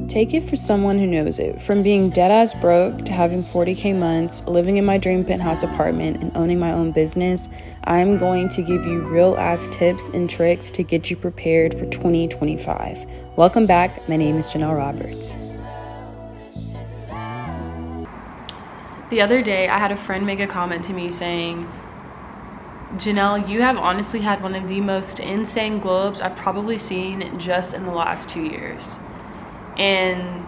Take it for someone who knows it. From being dead-ass broke to having 40K months, living in my dream penthouse apartment, and owning my own business, I'm going to give you real-ass tips and tricks to get you prepared for 2025. Welcome back. My name is Janelle Roberts. The other day, I had a friend make a comment to me saying, Janelle, you have honestly had one of the most insane glow ups I've probably seen just in the last 2 years. And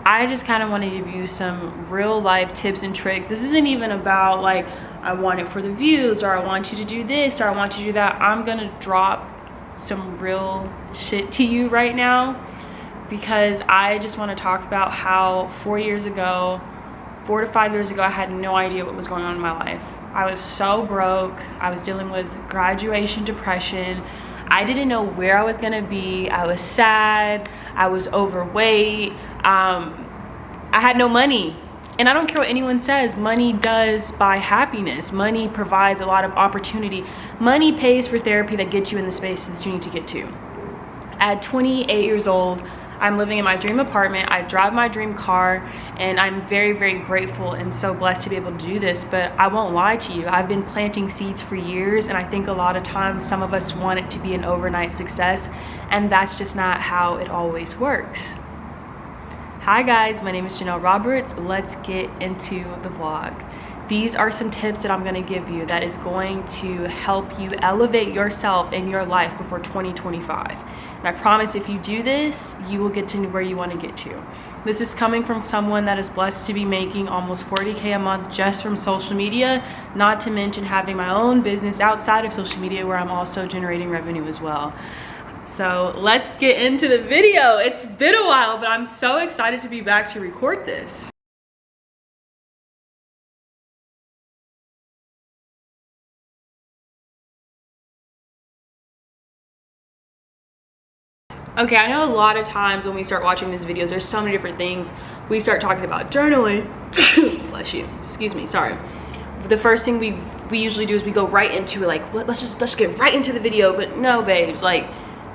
I just kind of want to give you some real life tips and tricks. This isn't even about like, I want it for the views, or I want you to do this, or I want you to do that. I'm going to drop some real shit to you right now, because I just want to talk about how 4 to 5 years ago, I had no idea what was going on in my life. I was so broke. I was dealing with graduation depression. I didn't know where I was gonna be. I was sad. I was overweight. I had no money. And I don't care what anyone says, money does buy happiness. Money provides a lot of opportunity. Money pays for therapy that gets you in the space that you need to get to. At 28 years old, I'm living in my dream apartment. I drive my dream car, and I'm very, very grateful and so blessed to be able to do this. But I won't lie to you, I've been planting seeds for years, and I think a lot of times some of us want it to be an overnight success, and that's just not how it always works. Hi guys, my name is Janelle Roberts. Let's get into the vlog. These are some tips that I'm gonna give you that is going to help you elevate yourself in your life before 2025. And I promise if you do this, you will get to where you want to get to. This is coming from someone that is blessed to be making almost 40K a month just from social media, not to mention having my own business outside of social media where I'm also generating revenue as well. So let's get into the video. It's been a while, but I'm so excited to be back to record this. Okay, I know a lot of times when we start watching these videos, there's so many different things. We start talking about journaling. Bless you. Excuse me, sorry. The first thing we usually do is we go right into it, like, let's just get right into the video. But no, babes, like,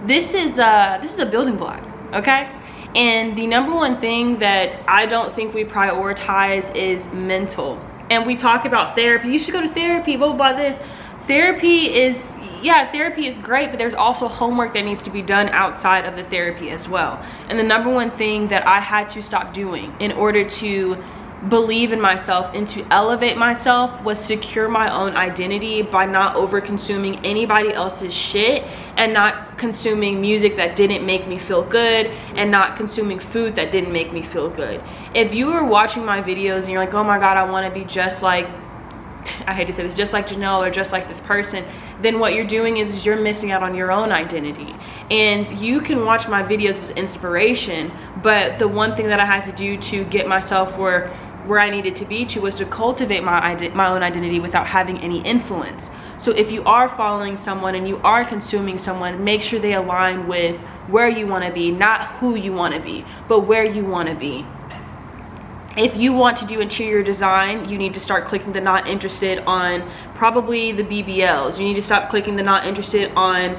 this is a building block, okay? And the number one thing that I don't think we prioritize is mental. And we talk about therapy. You should go to therapy, blah, blah, blah, this. Therapy is great, but there's also homework that needs to be done outside of the therapy as well. And the number one thing that I had to stop doing in order to believe in myself and to elevate myself was secure my own identity by not over consuming anybody else's shit, and not consuming music that didn't make me feel good, and not consuming food that didn't make me feel good. If you are watching my videos and you're like, oh my God, I want to be just like, I hate to say this, just like Janelle or just like this person, then what you're doing is you're missing out on your own identity. And you can watch my videos as inspiration, but the one thing that I had to do to get myself where I needed to be was to cultivate my own identity without having any influence. So if you are following someone and you are consuming someone, make sure they align with where you want to be, not who you want to be, but where you want to be. If you want to do interior design, you need to start clicking the not interested on probably the BBLs. You need to stop clicking the not interested on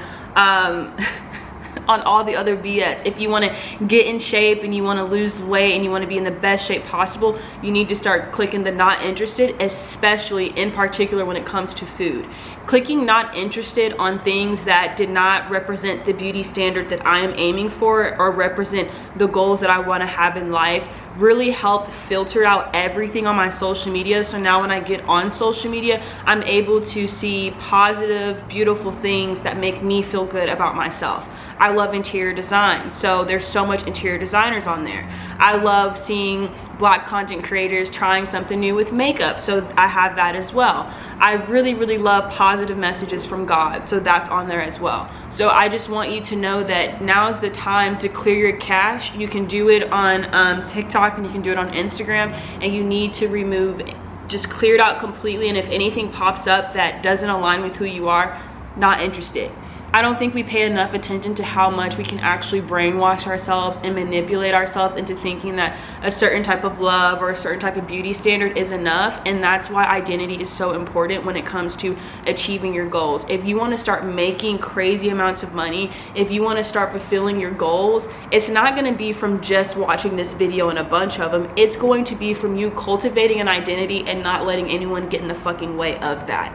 on all the other BS. If you want to get in shape and you want to lose weight and you want to be in the best shape possible, you need to start clicking the not interested, especially in particular when it comes to food. Clicking not interested on things that did not represent the beauty standard that I am aiming for or represent the goals that I want to have in life really helped filter out everything on my social media. So now when I get on social media, I'm able to see positive, beautiful things that make me feel good about myself. I love interior design, so there's so much interior designers on there. I love seeing Black content creators trying something new with makeup, so I have that as well. I really, really love positive messages from God, so that's on there as well. So I just want you to know that now is the time to clear your cache. You can do it on TikTok and you can do it on Instagram, and you need to remove, just clear it out completely. And if anything pops up that doesn't align with who you are, not interested. I don't think we pay enough attention to how much we can actually brainwash ourselves and manipulate ourselves into thinking that a certain type of love or a certain type of beauty standard is enough. And that's why identity is so important when it comes to achieving your goals. If you want to start making crazy amounts of money, if you want to start fulfilling your goals, it's not going to be from just watching this video and a bunch of them. It's going to be from you cultivating an identity and not letting anyone get in the fucking way of that.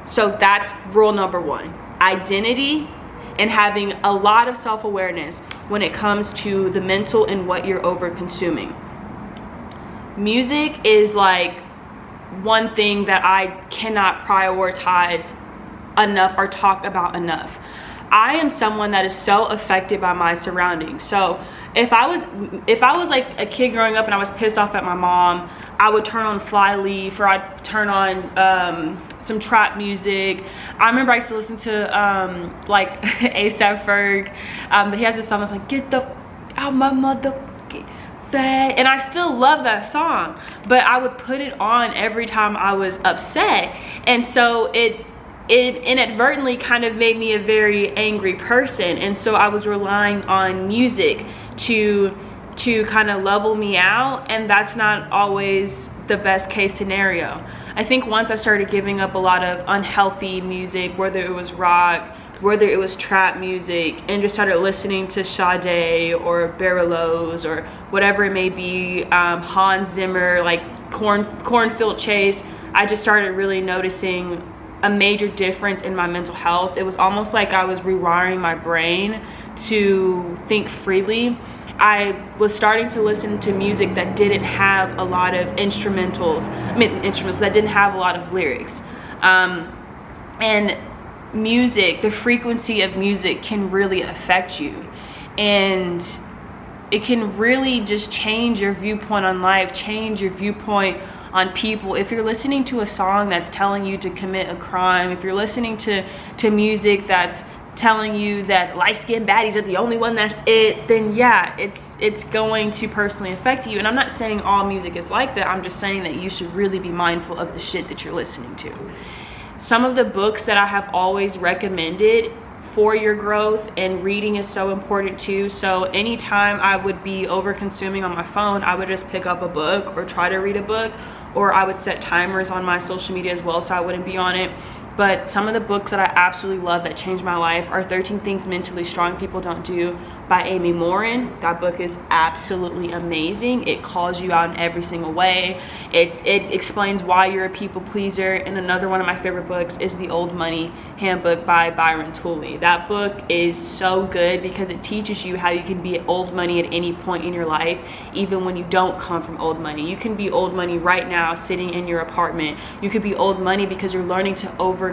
So that's rule number one. Identity and having a lot of self-awareness when it comes to the mental and what you're over consuming. Music is like one thing that I cannot prioritize enough or talk about enough. I am someone that is so affected by my surroundings. So if I was like a kid growing up and I was pissed off at my mom, I would turn on Flyleaf, or I'd turn on some trap music. I remember I used to listen to like A$AP Ferg. He has this song that's like, get the out my motherfucking that, and I still love that song, but I would put it on every time I was upset, and so it inadvertently kind of made me a very angry person. And so I was relying on music to kind of level me out, and that's not always the best case scenario. I think once I started giving up a lot of unhealthy music, whether it was rock, whether it was trap music, and just started listening to Sade or Barrelows or whatever it may be, Hans Zimmer, like Cornfield Chase, I just started really noticing a major difference in my mental health. It was almost like I was rewiring my brain to think freely. I was starting to listen to music that didn't have a lot of instrumentals that didn't have a lot of lyrics. And music, the frequency of music can really affect you. And it can really just change your viewpoint on life, change your viewpoint on people. If you're listening to a song that's telling you to commit a crime, if you're listening to music that's telling you that light-skinned baddies are the only one that's it, then yeah, it's going to personally affect you. And I'm not saying all music is like that. I'm just saying that you should really be mindful of the shit that you're listening to. Some of the books that I have always recommended for your growth, and reading is so important too. So anytime I would be over consuming on my phone, I would just pick up a book or try to read a book, or I would set timers on my social media as well so I wouldn't be on it. But some of the books that I absolutely love that changed my life are 13 Things Mentally Strong People Don't Do by Amy Morin. That book is absolutely amazing. It calls you out in every single way. It explains why you're a people pleaser. And another one of my favorite books is The Old Money Handbook by Byron Tooley. That book is so good because it teaches you how you can be old money at any point in your life, even when you don't come from old money. You can be old money right now sitting in your apartment. You could be old money because you're learning to overconsume,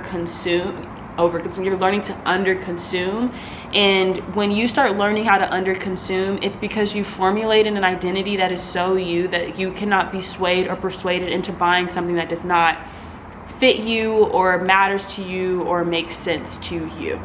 you're learning to underconsume. And when you start learning how to underconsume, it's because you formulated an identity that is so you that you cannot be swayed or persuaded into buying something that does not fit you or matters to you or makes sense to you.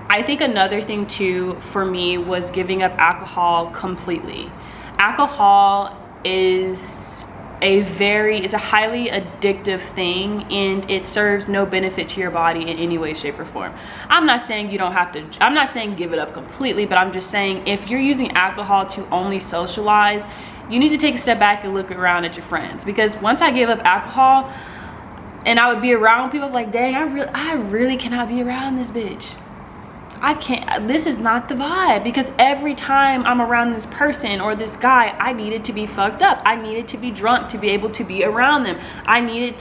I think another thing too for me was giving up alcohol completely. Alcohol is it's a highly addictive thing, and it serves no benefit to your body in any way, shape, or form. I'm not saying I'm not saying give it up completely, but I'm just saying if you're using alcohol to only socialize, you need to take a step back and look around at your friends. Because once I gave up alcohol and I would be around people, like, dang, I really cannot be around this bitch. I can't, this is not the vibe, because every time I'm around this person or this guy, I needed to be fucked up. I needed to be drunk to be able to be around them. I needed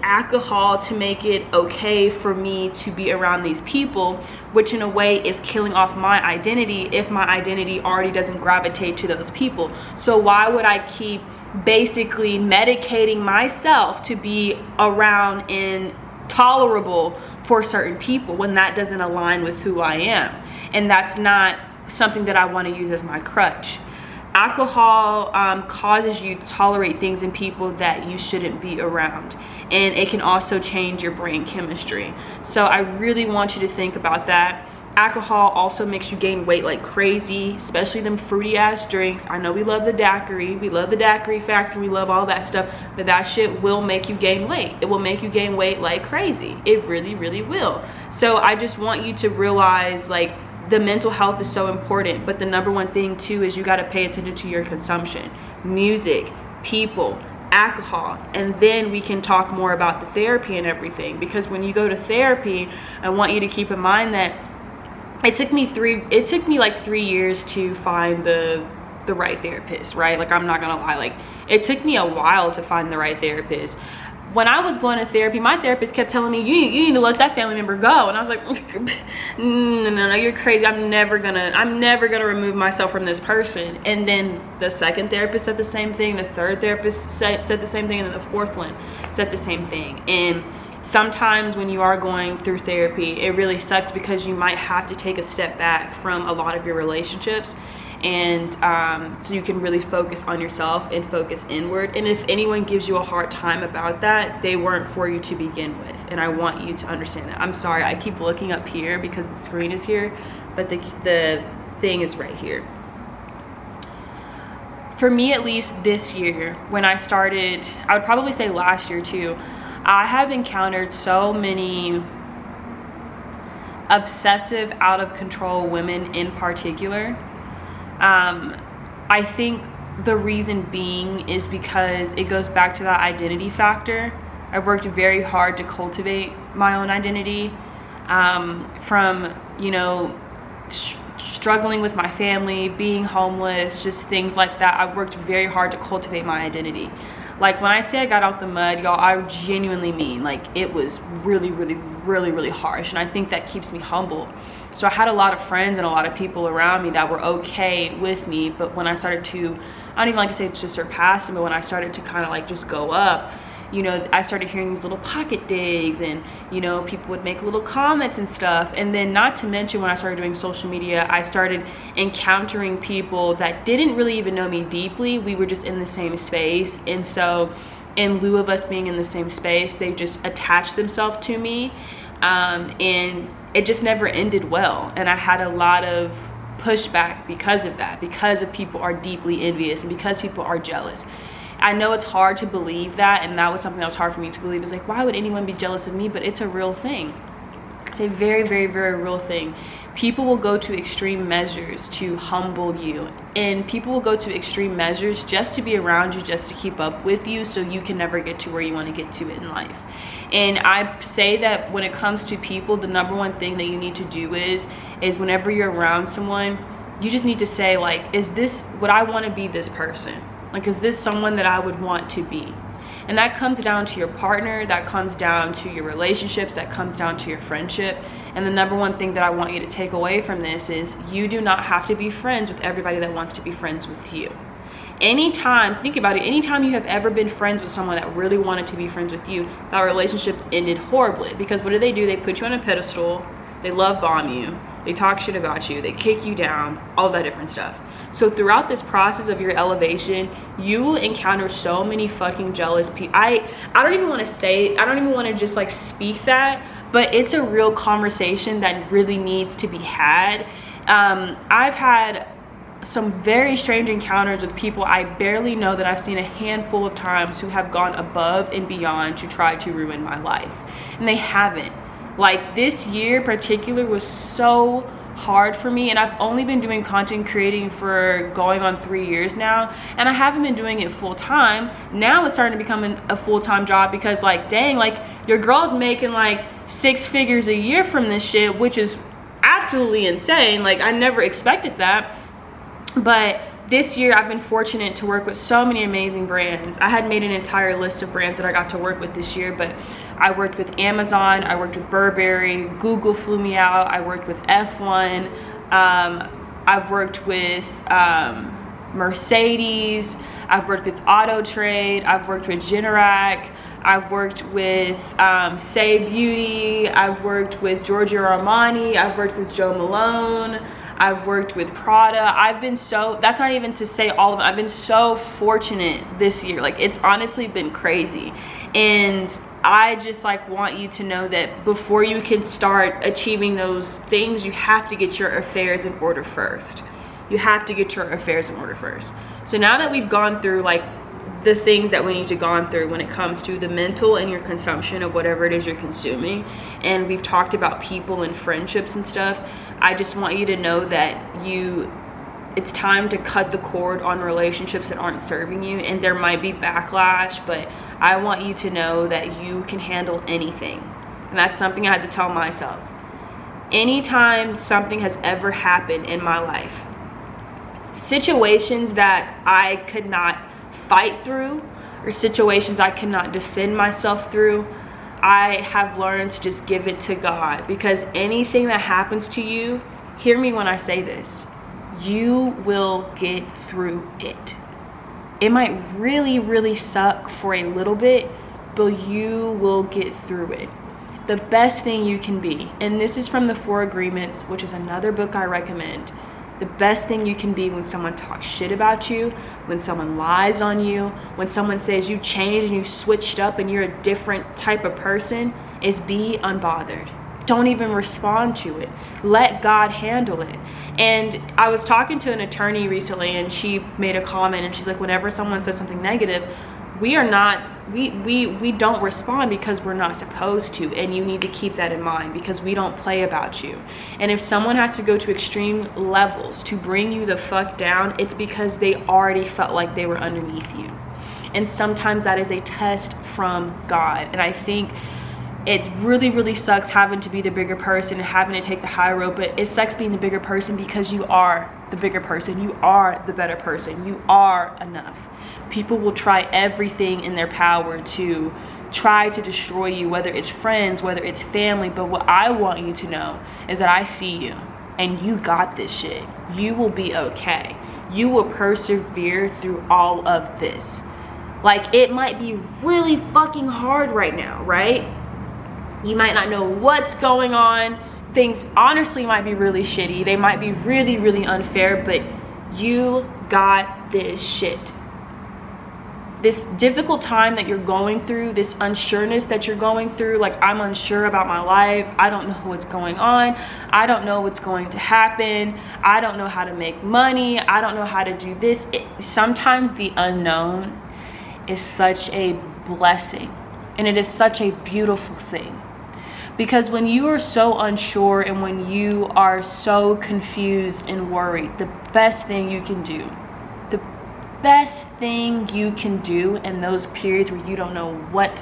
alcohol to make it okay for me to be around these people, which in a way is killing off my identity if my identity already doesn't gravitate to those people. So why would I keep basically medicating myself to be around and tolerable for certain people when that doesn't align with who I am? And that's not something that I want to use as my crutch. Alcohol causes you to tolerate things in people that you shouldn't be around, and it can also change your brain chemistry. So I really want you to think about that. Alcohol also makes you gain weight like crazy, especially them fruity ass drinks. I know we love the daiquiri, we love the daiquiri factory, we love all that stuff, but that shit will make you gain weight. It will make you gain weight like crazy. It really, really will. So I just want you to realize, like, the mental health is so important, but the number one thing too is you got to pay attention to your consumption. Music, people, alcohol, and then we can talk more about the therapy and everything. Because when you go to therapy, I want you to keep in mind that it took me like 3 years to find the right therapist, right? Like, I'm not gonna lie, like, it took me a while to find the right therapist. When I was going to therapy, my therapist kept telling me, you need to let that family member go. And I was like, no, you're crazy. I'm never gonna remove myself from this person. And then the second therapist said the same thing. The third therapist said the same thing. And then the fourth one said the same thing. And sometimes when you are going through therapy, it really sucks because you might have to take a step back from a lot of your relationships. And so you can really focus on yourself and focus inward. And if anyone gives you a hard time about that, they weren't for you to begin with. And I want you to understand that. I'm sorry, I keep looking up here because the screen is here, but the thing is right here. For me, at least this year, when I started, I would probably say last year too, I have encountered so many obsessive, out of control women in particular. I think the reason being is because it goes back to that identity factor. I've worked very hard to cultivate my own identity, from, you know, struggling with my family, being homeless, just things like that. I've worked very hard to cultivate my identity. Like, when I say I got out the mud, y'all, I genuinely mean, like, it was really harsh. And I think that keeps me humble. So I had a lot of friends and a lot of people around me that were okay with me. But when I started to, I don't even like to say to surpass them, but when I started to kind of like just go up, you know, I started hearing these little pocket digs, and, you know, people would make little comments and stuff. And then, not to mention, when I started doing social media, I started encountering people that didn't really even know me deeply. We were just in the same space. And so in lieu of us being in the same space, they just attached themselves to me. And it just never ended well. And I had a lot of pushback because of that, because of people are deeply envious and because people are jealous. I know it's hard to believe that, and that was something that was hard for me to believe. It's like, why would anyone be jealous of me? But it's a real thing. It's a very real thing. People will go to extreme measures to humble you, and people will go to extreme measures just to be around you, just to keep up with you, so you can never get to where you want to get to in life. And I say that when it comes to people, the number one thing that you need to do is whenever you're around someone, you just need to say, like, is this, would I want to be this person? Like, is this someone that I would want to be? And that comes down to your partner, that comes down to your relationships, that comes down to your friendship. And the number one thing that I want you to take away from this is you do not have to be friends with everybody that wants to be friends with you. Anytime, think about it, anytime you have ever been friends with someone that really wanted to be friends with you, that relationship ended horribly. Because what do? They put you on a pedestal, they love bomb you, they talk shit about you, they kick you down, all that different stuff. So throughout this process of your elevation, you will encounter so many fucking jealous people. I don't even want to say, I don't even want to just like speak that, but it's a real conversation that really needs to be had. I've had some very strange encounters with people I barely know that I've seen a handful of times who have gone above and beyond to try to ruin my life. And they haven't. Like, this year in particular was so hard for me, and I've only been doing content creating for going on 3 years now, and I haven't been doing it full time. Now it's starting to become a full-time job because, like, dang, like, your girl's making like 6 figures a year from this shit, which is absolutely insane. Like, I never expected that. But this year I've been fortunate to work with so many amazing brands. I had made an entire list of brands that I got to work with this year, but I worked with Amazon, I worked with Burberry, Google flew me out, I worked with F1, I've worked with Mercedes, I've worked with Auto Trade, I've worked with Generac, I've worked with Say Beauty, I've worked with Giorgio Armani, I've worked with Joe Malone, I've worked with Prada. I've been so, that's not even to say all of them, I've been so fortunate this year. Like, it's honestly been crazy. And I just like want you to know that before you can start achieving those things, you have to get your affairs in order first. You have to get your affairs in order first. So now that we've gone through like the things that we need to go through when it comes to the mental and your consumption of whatever it is you're consuming. And we've talked about people and friendships and stuff. I just want you to know that it's time to cut the cord on relationships that aren't serving you. And there might be backlash, but I want you to know that you can handle anything. And that's something I had to tell myself. Anytime something has ever happened in my life, situations that I could not fight through or situations I could not defend myself through, I have learned to just give it to God. Because anything that happens to you, hear me when I say this, you will get through it. It might really, really suck for a little bit, but you will get through it. The best thing you can be, and this is from the 4 Agreements, which is another book I recommend. The best thing you can be when someone talks shit about you, when someone lies on you, when someone says you changed and you switched up and you're a different type of person, is be unbothered. Don't even respond to it. Let God handle it. And I was talking to an attorney recently, and she made a comment, and she's like, whenever someone says something negative, we don't respond because we're not supposed to, and you need to keep that in mind because we don't play about you. And if someone has to go to extreme levels to bring you the fuck down, it's because they already felt like they were underneath you. And sometimes that is a test from God. And I think it really, really sucks having to be the bigger person and having to take the high road, but it sucks being the bigger person because you are the bigger person. You are the better person. You are enough. People will try everything in their power to try to destroy you, whether it's friends, whether it's family. But what I want you to know is that I see you and you got this shit. You will be okay. You will persevere through all of this. Like, it might be really fucking hard right now, right? You might not know what's going on. Things honestly might be really shitty. They might be really, really unfair, but you got this shit. This difficult time that you're going through, this unsureness that you're going through, like, I'm unsure about my life. I don't know what's going on. I don't know what's going to happen. I don't know how to make money. I don't know how to do this. Sometimes the unknown is such a blessing, and it is such a beautiful thing. Because when you are so unsure and when you are so confused and worried, the best thing you can do in those periods where you don't know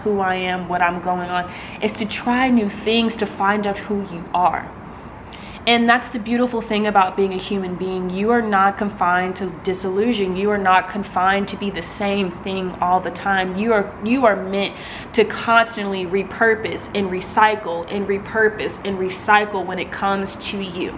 who I am, what I'm going on, is to try new things to find out who you are. And that's the beautiful thing about being a human being. You are not confined to disillusion. You are not confined to be the same thing all the time. You are meant to constantly repurpose and recycle and repurpose and recycle when it comes to you.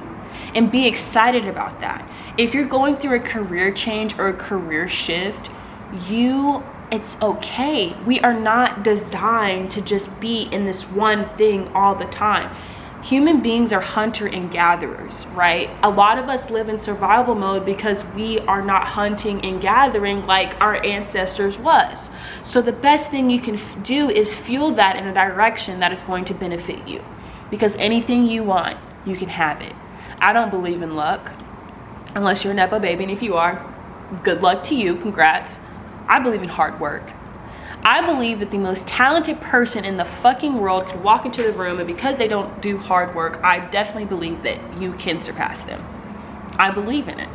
And be excited about that. If you're going through a career change or a career shift, it's okay. We are not designed to just be in this one thing all the time. Human beings are hunter and gatherers, right? A lot of us live in survival mode because we are not hunting and gathering like our ancestors was. So the best thing you can do is fuel that in a direction that is going to benefit you. Because anything you want, you can have it. I don't believe in luck, unless you're a Nepo baby, and if you are, good luck to you, congrats. I believe in hard work. I believe that the most talented person in the fucking world could walk into the room, and because they don't do hard work, I definitely believe that you can surpass them. I believe in it.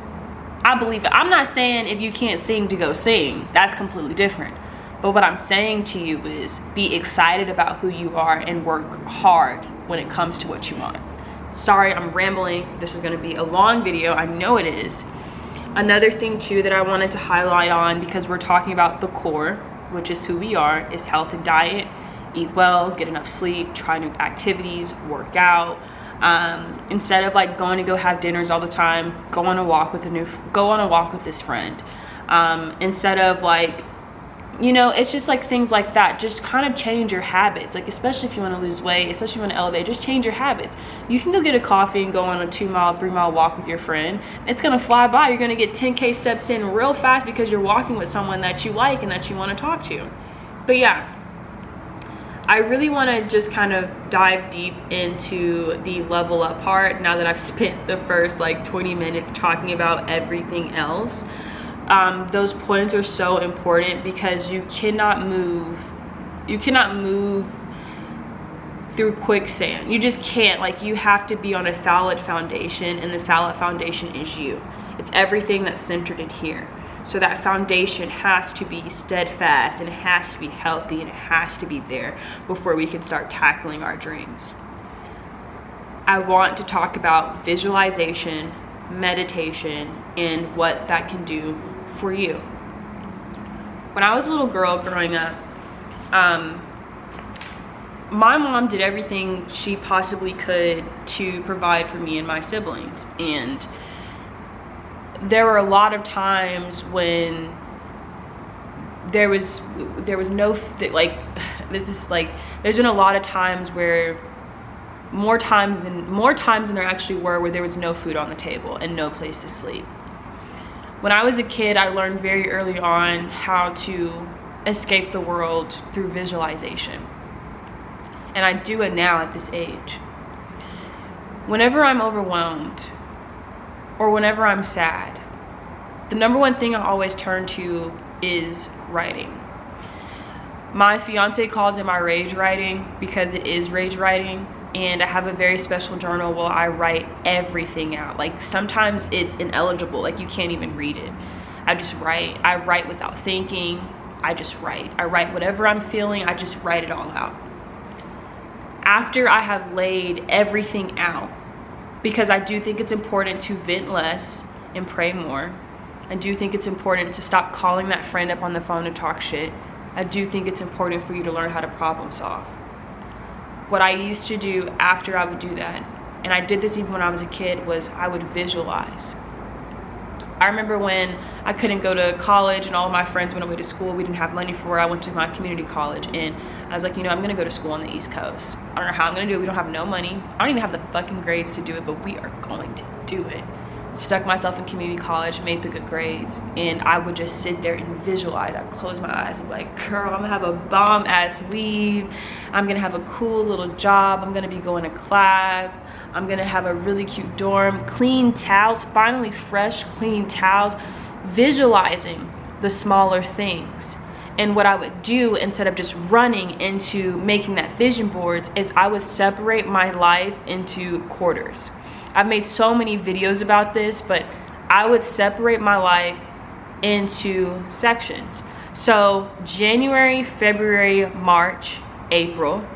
I believe it. I'm not saying if you can't sing to go sing. That's completely different. But what I'm saying to you is be excited about who you are and work hard when it comes to what you want. Sorry, I'm rambling. This is going to be a long video. I know it is. Another thing too that I wanted to highlight on, because we're talking about the core, which is who we are, is health and diet. Eat well, get enough sleep, try new activities, work out. Instead of like going to go have dinners all the time, go on a walk with this friend. Instead of like, it's just like things like that. Just kind of change your habits. Like, especially if you want to lose weight, especially if you want to elevate, just change your habits. You can go get a coffee and go on a 2-mile, 3-mile walk with your friend. It's going to fly by. You're going to get 10K steps in real fast because you're walking with someone that you like and that you want to talk to. But yeah, I really want to just kind of dive deep into the level up part now that I've spent the first like 20 minutes talking about everything else. those points are so important because you cannot move through quicksand. You just can't. Like, you have to be on a solid foundation, and the solid foundation is you. It's everything that's centered in here. So that foundation has to be steadfast, and it has to be healthy, and it has to be there before we can start tackling our dreams. I want to talk about visualization, meditation, and what that can do for you. When I was a little girl growing up, my mom did everything she possibly could to provide for me and my siblings, and there were a lot of times when there was no, like, this is like, there's been a lot of times where more times than there actually were where there was no food on the table and no place to sleep. When I was a kid, I learned very early on how to escape the world through visualization, and I do it now at this age. Whenever I'm overwhelmed or whenever I'm sad, the number one thing I always turn to is writing. My fiance calls it my rage writing because it is rage writing, and I have a very special journal where I write everything out. Like, sometimes it's ineligible, like you can't even read it. I just write. I write without thinking. I just write. I write whatever I'm feeling, I just write it all out. After I have laid everything out, because I do think it's important to vent less and pray more. I do think it's important to stop calling that friend up on the phone to talk shit. I do think it's important for you to learn how to problem solve. What I used to do after I would do that, and I did this even when I was a kid, was I would visualize. I remember when I couldn't go to college and all of my friends went away to school, we didn't have money for it. I went to my community college, and I was like, you know, I'm gonna go to school on the East Coast. I don't know how I'm gonna do it. We don't have no money. I don't even have the fucking grades to do it, but we are going to do it. Stuck myself in community college, made the good grades, and I would just sit there and visualize. I'd close my eyes and be like, girl, I'm gonna have a bomb ass weave. I'm gonna have a cool little job. I'm gonna be going to class. I'm gonna have a really cute dorm, clean towels, finally fresh, clean towels, visualizing the smaller things. And what I would do, instead of just running into making that vision boards, is I would separate my life into quarters. I've made so many videos about this, but I would separate my life into sections. So January, February, March, April,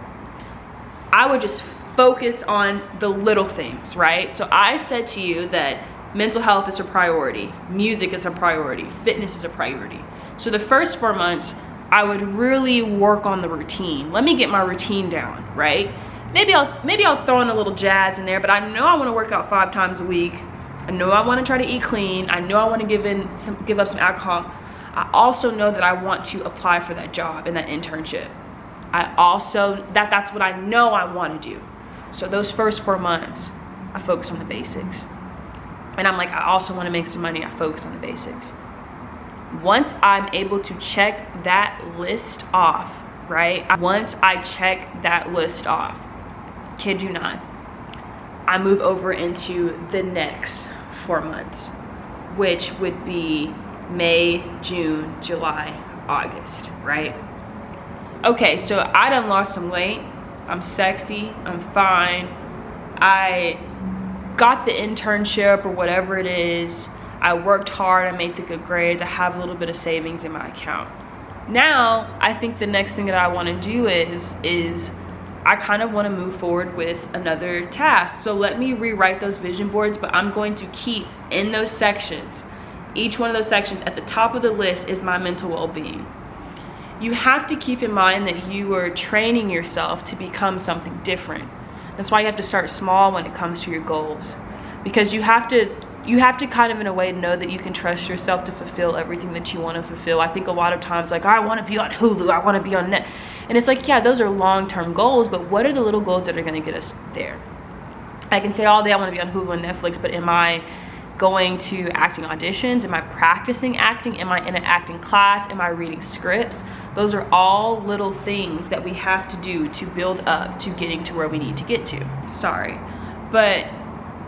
I would just focus on the little things, right? So I said to you that mental health is a priority, music is a priority, fitness is a priority. So the first 4 months, I would really work on the routine. Let me get my routine down, right? Maybe I'll throw in a little jazz in there, but I know I want to work out 5 times a week. I know I want to try to eat clean. I know I want to give up some alcohol. I also know that I want to apply for that job and that internship. That's what I know I want to do. So those first 4 months, I focus on the basics. And I'm like, I also want to make some money. I focus on the basics. Once I'm able to check that list off, right? Once I check that list off, kid you not, I move over into the next 4 months, which would be May, June, July, August, right? Okay, so I done lost some weight. I'm sexy, I'm fine. I got the internship or whatever it is. I worked hard, I made the good grades, I have a little bit of savings in my account. Now, I think the next thing that I want to do is I kind of want to move forward with another task. So let me rewrite those vision boards, but I'm going to keep in those sections, each one of those sections, at the top of the list is my mental well-being. You have to keep in mind that you are training yourself to become something different. That's why you have to start small when it comes to your goals, because you have to kind of, in a way, know that you can trust yourself to fulfill everything that you want to fulfill. I think a lot of times, like, I want to be on Hulu, I want to be on Net. And it's like, yeah, those are long-term goals, but what are the little goals that are going to get us there? I can say all day I want to be on Hulu and Netflix, but am I going to acting auditions? Am I practicing acting? Am I in an acting class? Am I reading scripts? Those are all little things that we have to do to build up to getting to where we need to get to. Sorry, but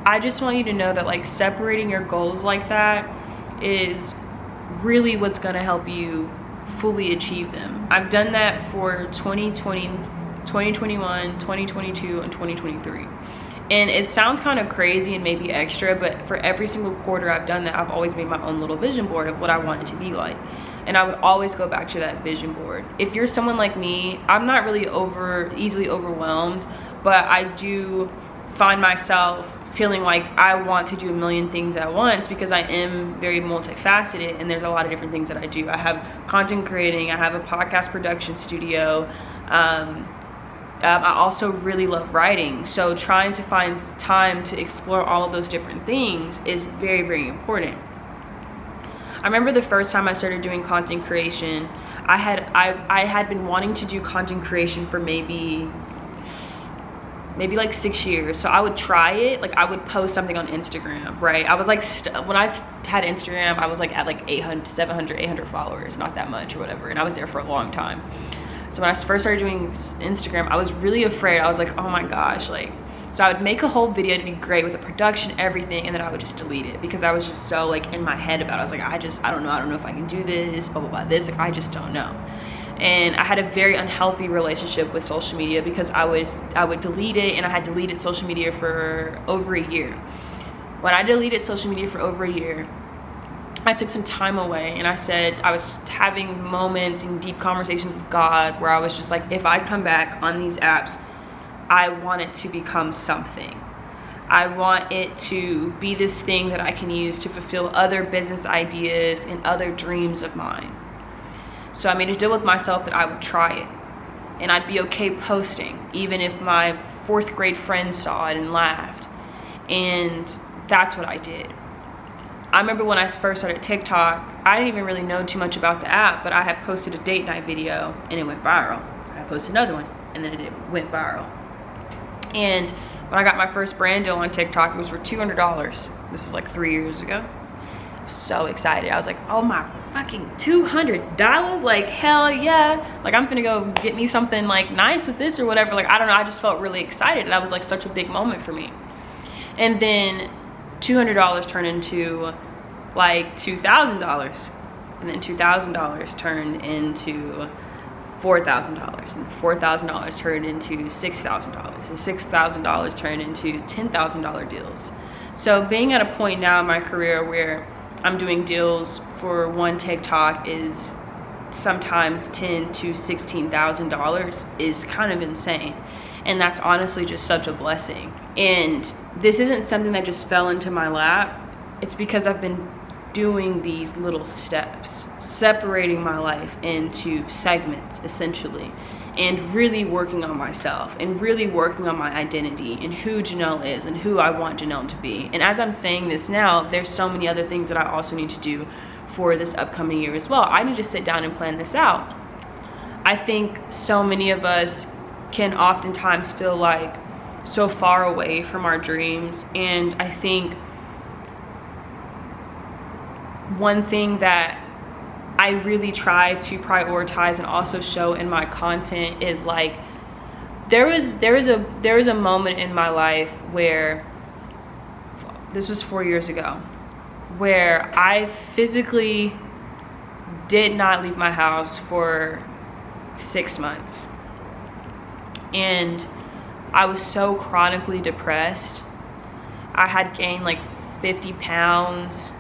I just want you to know that, like, separating your goals like that is really what's going to help you fully achieve them. I've done that for 2020, 2021, 2022, and 2023. And it sounds kind of crazy and maybe extra, but for every single quarter I've done that, I've always made my own little vision board of what I want it to be like. And I would always go back to that vision board. If you're someone like me, I'm not really easily overwhelmed, but I do find myself feeling like I want to do a million things at once because I am very multifaceted, and there's a lot of different things that I do. I have content creating, I have a podcast production studio, I also really love writing. So trying to find time to explore all of those different things is very, very important. I remember the first time I started doing content creation, I had been wanting to do content creation for maybe like 6 years. So I would try it, like I would post something on Instagram, right? I was like, when I had Instagram, I was like at like 800 followers, not that much or whatever. And I was there for a long time. So when I first started doing Instagram, I was really afraid. I was like, oh my gosh, like, so I would make a whole video to be great with the production, everything, and then I would just delete it because I was just so like in my head about it. I was like, I don't know if I can do this, blah, blah, blah, this, like, I just don't know. And I had a very unhealthy relationship with social media because I would delete it, and I had deleted social media for over a year. When I deleted social media for over a year, I took some time away, and I said I was having moments and deep conversations with God where I was just like, if I come back on these apps, I want it to become something. I want it to be this thing that I can use to fulfill other business ideas and other dreams of mine. So I made a deal with myself that I would try it, and I'd be okay posting, even if my 4th grade friends saw it and laughed. And that's what I did. I remember when I first started TikTok, I didn't even really know too much about the app, but I had posted a date night video and it went viral. I posted another one and then it went viral. And when I got my first brand deal on TikTok, it was for $200. This was like 3 years ago. I was so excited. I was like, oh my fucking $200? Like, hell yeah. Like, I'm finna go get me something like nice with this or whatever. Like, I don't know, I just felt really excited. And that was like such a big moment for me. And then $200 turned into like $2,000, and then $2,000 turned into $4,000, and $4,000 turned into $6,000, and $6,000 turned into $10,000 deals. So being at a point now in my career where I'm doing deals for one TikTok is sometimes $10,000 to $16,000 is kind of insane. And that's honestly just such a blessing. And this isn't something that just fell into my lap. It's because I've been doing these little steps, separating my life into segments, essentially, and really working on myself and really working on my identity and who Janelle is and who I want Janelle to be. And as I'm saying this now, there's so many other things that I also need to do for this upcoming year as well. I need to sit down and plan this out. I think so many of us can oftentimes feel like so far away from our dreams, and I think one thing that I really try to prioritize and also show in my content is like there was a moment in my life where, this was 4 years ago, where I physically did not leave my house for 6 months. And I was so chronically depressed. I had gained like 50 pounds.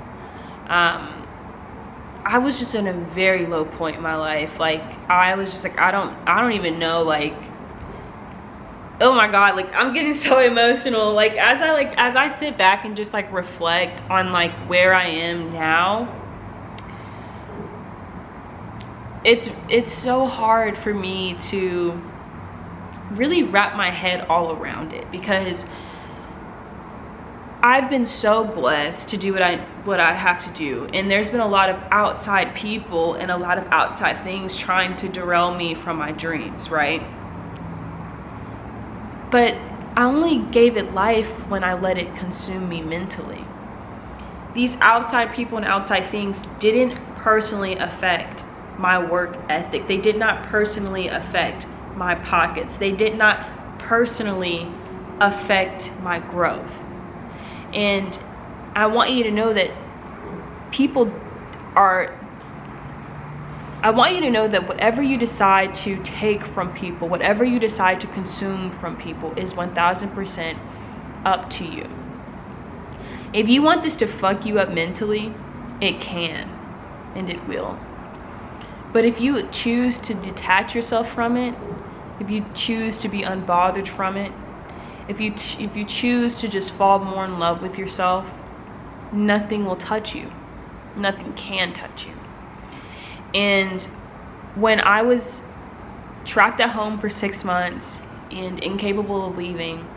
I was just in a very low point in my life. Like, I was just like, I don't even know, like, oh my God, like, I'm getting so emotional. Like, as I sit back and just like reflect on like where I am now, it's so hard for me to really wrap my head all around it, because I've been so blessed to do what I have to do, and there's been a lot of outside people and a lot of outside things trying to derail me from my dreams, right? But I only gave it life when I let it consume me mentally. These outside people and outside things didn't personally affect my work ethic. They did not personally affect my pockets. They did not personally affect my growth. And I want you to know that people are I want you to know that whatever you decide to take from people, whatever you decide to consume from people is 1000% up to you. If you want this to fuck you up mentally, it can, and it will. But if you choose to detach yourself from it, if you choose to be unbothered from it, if you choose to just fall more in love with yourself, nothing will touch you. Nothing can touch you. And when I was trapped at home for 6 months and incapable of leaving,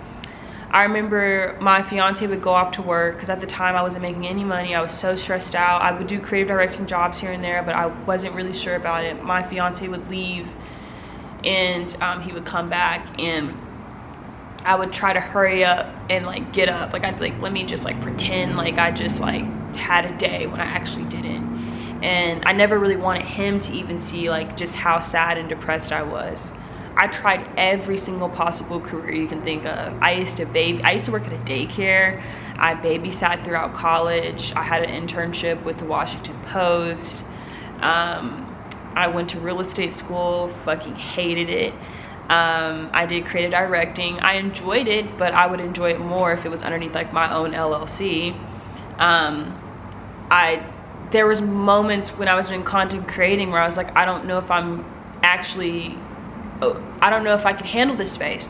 I remember my fiance would go off to work because at the time I wasn't making any money. I was so stressed out. I would do creative directing jobs here and there, but I wasn't really sure about it. My fiance would leave and he would come back, and I would try to hurry up and like get up. Like I'd be like, let me just like pretend like I just like had a day when I actually didn't. And I never really wanted him to even see like just how sad and depressed I was. I tried every single possible career you can think of. I used to work at a daycare. I babysat throughout college. I had an internship with the Washington Post. I went to real estate school, fucking hated it. I did creative directing. I enjoyed it, but I would enjoy it more if it was underneath like my own LLC. There was moments when I was doing content creating where I was like, I don't know if I can handle this space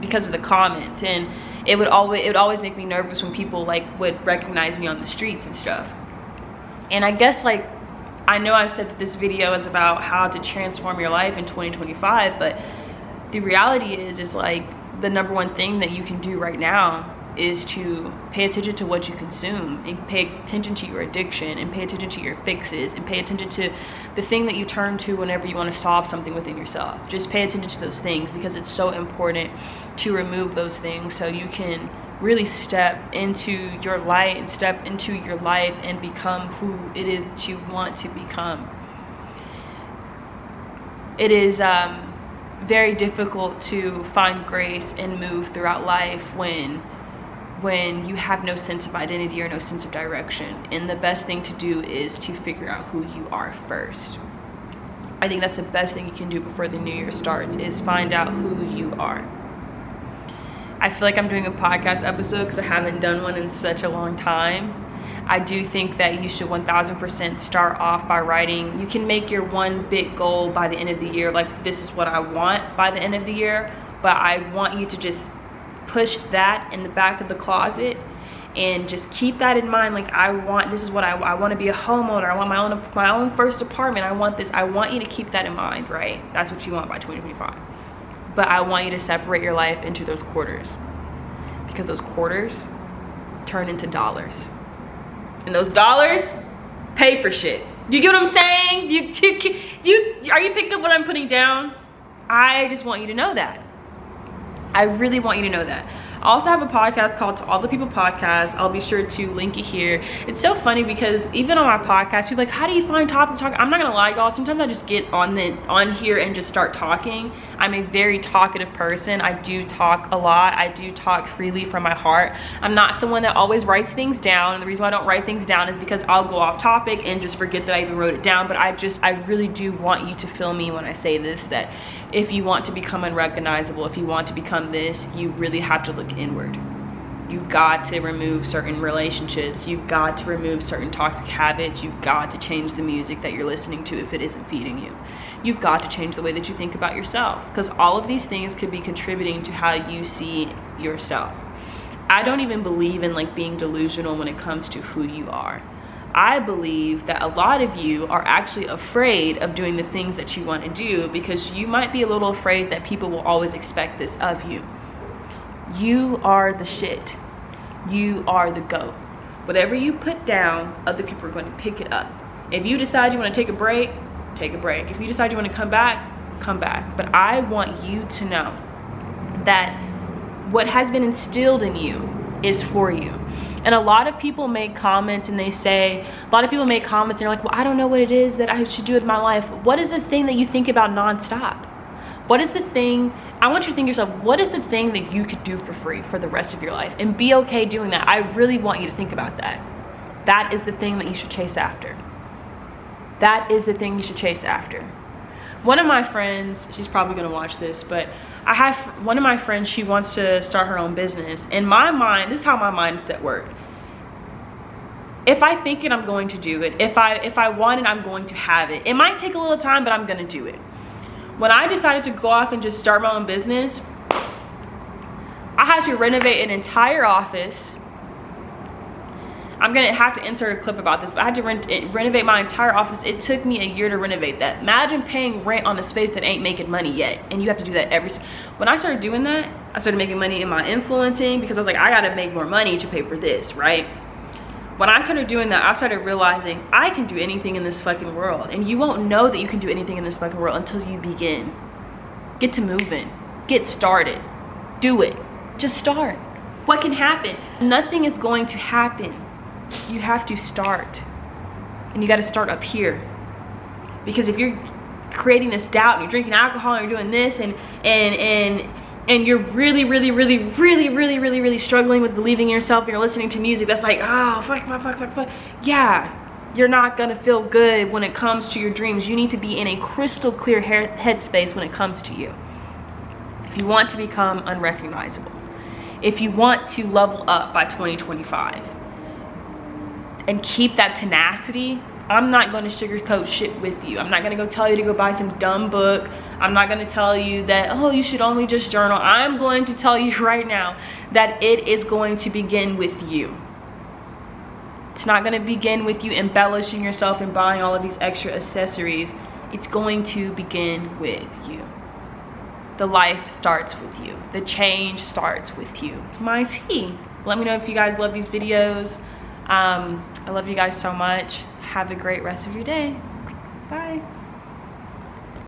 because of the comments, and it would always make me nervous when people like would recognize me on the streets and stuff. And I guess like, I know I said that this video is about how to transform your life in 2025, but the reality is like the number one thing that you can do right now is to pay attention to what you consume, and pay attention to your addiction, and pay attention to your fixes, and pay attention to the thing that you turn to whenever you want to solve something within yourself. Just pay attention to those things, because it's so important to remove those things so you can really step into your light and step into your life and become who it is that you want to become. It is very difficult to find grace and move throughout life when you have no sense of identity or no sense of direction. And the best thing to do is to figure out who you are first. I think that's the best thing you can do before the new year starts, is find out who you are. I feel like I'm doing a podcast episode because I haven't done one in such a long time. I do think that you should 1000% start off by writing. You can make your one big goal by the end of the year, like this is what I want by the end of the year, but I want you to just push that in the back of the closet and just keep that in mind. Like I want to be a homeowner. I want my own first apartment. I want this. I want you to keep that in mind, right? That's what you want by 2025. But I want you to separate your life into those quarters, because those quarters turn into dollars, and those dollars pay for shit. Do you get what I'm saying? Are you picking up what I'm putting down? I just want you to know that. I really want you to know that. I also have a podcast called To All the People Podcast. I'll be sure to link it here. It's so funny because even on my podcast, people are like, how do you find topics to talk? I'm not gonna lie, y'all. Sometimes I just get on here and just start talking. I'm a very talkative person. I do talk a lot. I do talk freely from my heart. I'm not someone that always writes things down. And the reason why I don't write things down is because I'll go off topic and just forget that I even wrote it down. But I really do want you to feel me when I say this, that if you want to become unrecognizable, if you want to become this, you really have to look inward. You've got to remove certain relationships. You've got to remove certain toxic habits. You've got to change the music that you're listening to if it isn't feeding you. You've got to change the way that you think about yourself, because all of these things could be contributing to how you see yourself. I don't even believe in like being delusional when it comes to who you are. I believe that a lot of you are actually afraid of doing the things that you want to do because you might be a little afraid that people will always expect this of you. You are the shit. You are the GOAT. Whatever you put down, other people are going to pick it up. If you decide you want to take a break, take a break. If you decide you want to come back, come back. But I want you to know that what has been instilled in you is for you. And a lot of people make comments and they're like, well, I don't know what it is that I should do with my life. What is the thing that you think about nonstop? What is the thing, I want you to think to yourself, what is the thing that you could do for free for the rest of your life? And be okay doing that. I really want you to think about that. That is the thing that you should chase after. That is the thing you should chase after. One of my friends, she's probably gonna watch this, but I have one of my friends, she wants to start her own business. In my mind, this is how my mindset works. If I think it, I'm going to do it. If I want it, I'm going to have it. It might take a little time, but I'm gonna do it. When I decided to go off and just start my own business, I had to renovate an entire office. I'm gonna have to insert a clip about this, but I had to renovate my entire office. It took me a year to renovate that. Imagine paying rent on a space that ain't making money yet, and you have to do that when I started doing that, I started making money in my influencing, because I was like, I gotta make more money to pay for this, right? When I started doing that, I started realizing I can do anything in this fucking world, and you won't know that you can do anything in this fucking world until you begin. Get to moving, get started, do it, just start. What can happen? Nothing is going to happen. You have to start, and you got to start up here, because if you're creating this doubt and you're drinking alcohol and you're doing this and you're really struggling with believing in yourself, and you're listening to music that's like, oh fuck, yeah, you're not gonna feel good when it comes to your dreams. You need to be in a crystal clear headspace when it comes to you. If you want to become unrecognizable, if you want to level up by 2025 and keep that tenacity, I'm not going to sugarcoat shit with you. I'm not going to go tell you to go buy some dumb book. I'm not going to tell you that, oh, you should only just journal. I'm going to tell you right now that it is going to begin with you. It's not going to begin with you embellishing yourself and buying all of these extra accessories. It's going to begin with you. The life starts with you. The change starts with you. It's my tea. Let me know if you guys love these videos. I love you guys so much. Have a great rest of your day. Bye.